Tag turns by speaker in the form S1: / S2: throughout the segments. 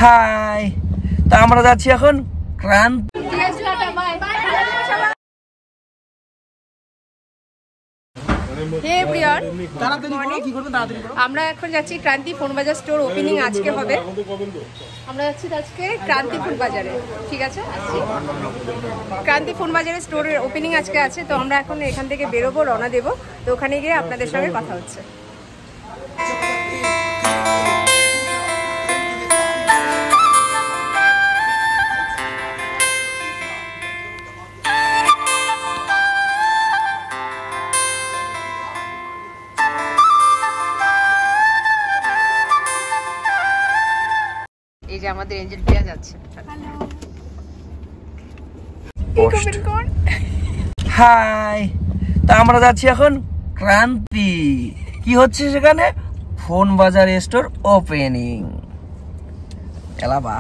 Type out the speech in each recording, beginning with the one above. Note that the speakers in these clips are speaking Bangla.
S1: হাই, তা আমরা যাচ্ছি এখন ক্রান্তি।
S2: আমরা এখন যাচ্ছি ক্রান্তি ফোন বাজার স্টোর ওপেনিং আজকে হবে। আমরা যাচ্ছি আজকে ক্রান্তি ফোন বাজারে, ঠিক আছে? ক্রান্তি ফোন বাজারের স্টোরের ওপেনিং আজকে আছে, তো আমরা এখন এখান থেকে বেরোবো, রওনা দেবো। তো ওখানে গিয়ে আপনাদের সঙ্গে কথা হচ্ছে। এই যে আমাদের এঞ্জেল প্রিয়া যাচ্ছে।
S1: হাই, তা আমরা যাচ্ছি এখন ক্রান্তি। কি হচ্ছে সেখানে? ফোন বাজার স্টোর ওপেনিং। এলাবা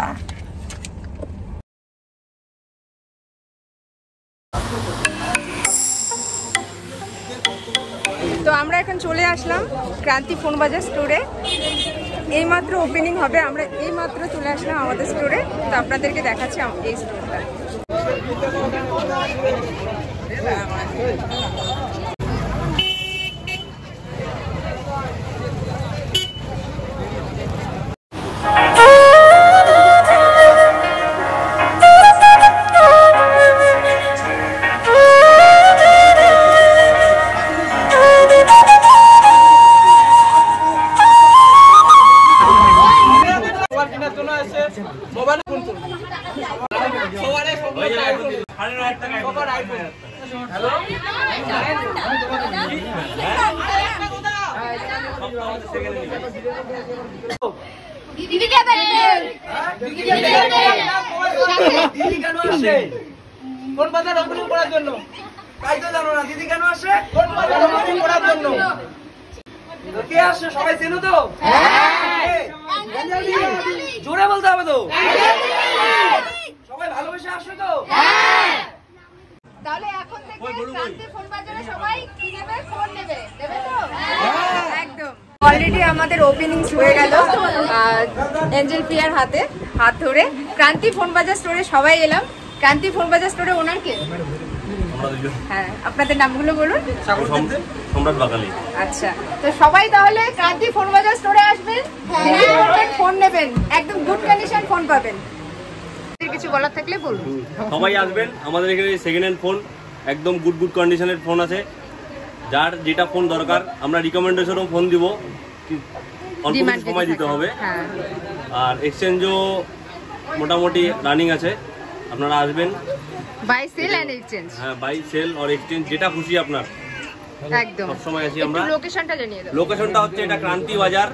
S2: তো আমরা এখন চলে আসলাম ক্রান্তি ফোন বাজার স্টোরে। এইমাত্র ওপেনিং হবে, আমরা এইমাত্র চলে আসলাম আমাদের স্টোরে। তো আপনাদেরকে দেখাচ্ছি এই স্টোরটা।
S1: ফোন বাজার ওপেনিং করার জন্য, তাই তো জানো না দিদি কেন আসে? ফোন বাজার ওপেনিং করার জন্য। কে আসে সবাই চেনো তো? জোরে বলতে হবে তো, সবাই ভালোবেসে আসো তো?
S2: তাহলে এখন থেকে ক্রান্তি ফোন বাজারে সবাই কি নেবে? ফোন নেবে, নেবে তো? একদম। অলরেডি আমাদের ওপেনিংস হয়ে গেল এঞ্জেল প্রিয়ার হাতে হাত ধরে। ক্রান্তি ফোন বাজার স্টোরে সবাই এলাম। ক্রান্তি ফোন বাজার স্টোরে ওনার কে? হ্যাঁ, আপনাদের নামগুলো বলুন।
S3: সম্রাট বাকালি।
S2: আচ্ছা, তো সবাই তাহলে ক্রান্তি ফোন বাজার স্টোরে আসবেন, ফোন নেবেন, একদম গুড কন্ডিশন ফোন পাবেন। কিছু বলার থাকলে বলুন।
S3: সবাই আসবেন, আমাদের এখানে সেকেন্ড হ্যান্ড ফোন একদম গুড কন্ডিশনের ফোন আছে। যার যেটা ফোন দরকার আমরা রিকমেন্ডেশনও ফোন দিব, অল্প সময় দিতে হবে। আর এক্সচেঞ্জও মোটামুটি রানিং আছে, আপনারা আসবেন।
S2: Buy sell and exchange.
S3: হ্যাঁ, বাই সেল আর এক্সচেঞ্জ যেটা খুশি আপনার।
S2: একদম
S3: সব সময় আছি আমরা।
S2: লোকেশনটা জানিয়ে দাও।
S3: লোকেশনটা হচ্ছে এটা ক্রান্তি বাজার,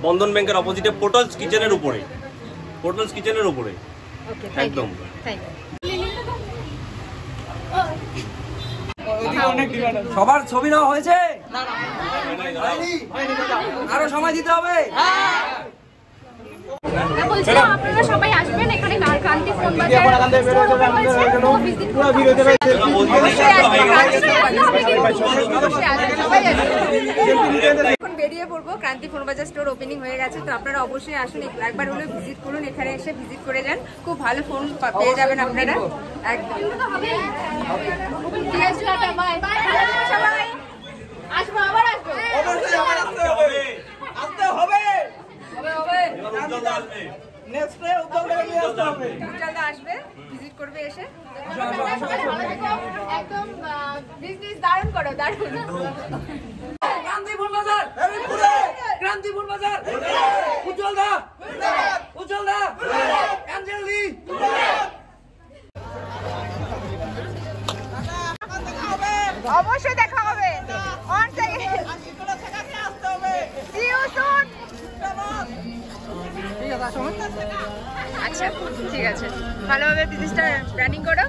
S3: বন্ধন ব্যাংকের অপোজিটে পোর্টালস কিচেনের উপরে। পোর্টালস কিচেনের উপরে একদম।
S1: সবার ছবি নেওয়া হয়েছে? আরো সময় দিতে হবে।
S2: আপনারা সবাই আসবেন এখানে ক্রান্তি ফোন বাজার এখন বেরিয়ে পড়বো। ক্রান্তি ফোন বাজার স্টোর ওপেনিং হয়ে গেছে, তো আপনারা অবশ্যই আসুন, একবার হলেও ভিজিট করুন। এখানে এসে ভিজিট করে যান, খুব ভালো ফোন পেয়ে যাবেন আপনারা। একদম। সবাই আসবো, আবার আসবো। আসবে, ভিজিট করবে এসে। একদম বিজনেস দারুণ করো, দারুণ।
S1: ক্রান্তি ফোন বাজার, ক্রান্তি ফোন বাজার, উজ্জ্বল দা, উজ্জ্বল দা, এঞ্জেল দি।
S2: অবশ্যই দেখা হবে। On second. See you soon. আচ্ছা, ঠিক আছে, ভালোভাবে বিজনেসটা রানিং করো।